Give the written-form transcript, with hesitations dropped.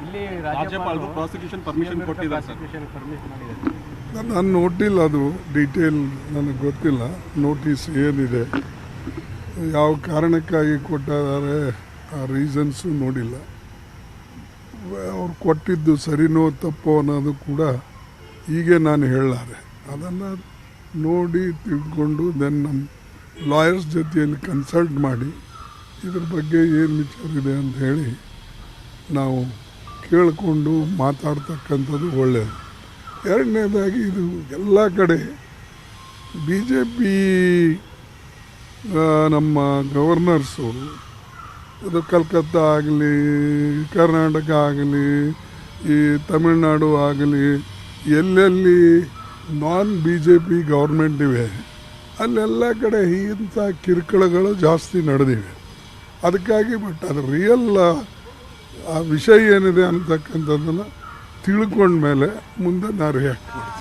ಇಲ್ಲಿ ರಾಜ್ಯಪಾಲರು prosecution permission ಕೊಟ್ಟಿದ್ದಾರೆ ಸರ್. ನಾನು ನೋಟಿಲ್ಲ, ಅದು ಡೀಟೇಲ್ ನನಗೆ ಗೊತ್ತಿಲ್ಲ. ನೋಟಿಸ್ ಏನಿದೆ, ಯಾವ ಕಾರಣಕ್ಕಾಗಿ ಕೊಟ್ಟಿದ್ದಾರೆ, ಆ ರೀಸನ್ಸು ನೋಡಿಲ್ಲ. ಅವ್ರು ಕೊಟ್ಟಿದ್ದು ಸರಿನೋ ತಪ್ಪೋ ಅನ್ನೋದು ಕೂಡ ಹೀಗೆ ನಾನು ಹೇಳಲಾರೆ. ಅದನ್ನು ನೋಡಿ ತಿಳ್ಕೊಂಡು ದೆನ್ ನಮ್ಮ ಲಾಯರ್ಸ್ ಜೊತೆಯಲ್ಲಿ ಕನ್ಸಲ್ಟ್ ಮಾಡಿ ಇದ್ರ ಬಗ್ಗೆ ಏನು ವಿಚಾರ ಇದೆ ಅಂತ ಹೇಳಿ ನಾವು ಕೇಳಿಕೊಂಡು ಮಾತಾಡ್ತಕ್ಕಂಥದ್ದು ಒಳ್ಳೆಯದು. ಎರಡನೇದಾಗಿ ಇದು ಎಲ್ಲ ಕಡೆ BJP ನಮ್ಮ ಗವರ್ನರ್ಸು, ಇದು ಕಲ್ಕತ್ತಾ ಆಗಲಿ, ಕರ್ನಾಟಕ ಆಗಲಿ, ಈ ತಮಿಳುನಾಡು ಆಗಲಿ, ಎಲ್ಲೆಲ್ಲಿ BJP ಗೌರ್ಮೆಂಟ್ ಇವೆ ಅಲ್ಲೆಲ್ಲ ಕಡೆ ಇಂಥ ಕಿರುಕುಳಗಳು ಜಾಸ್ತಿ ನಡೆದಿವೆ. ಅದಕ್ಕಾಗಿ ಅದು ರಿಯಲ್ ಆ ವಿಷಯ ಏನಿದೆ ಅಂತಕ್ಕಂಥದ್ದನ್ನು ತಿಳ್ಕೊಂಡ್ಮೇಲೆ ಮುಂದೆ ನಾವು ರಿಯಾಕ್ಟ್ ಮಾಡ್ತೀವಿ.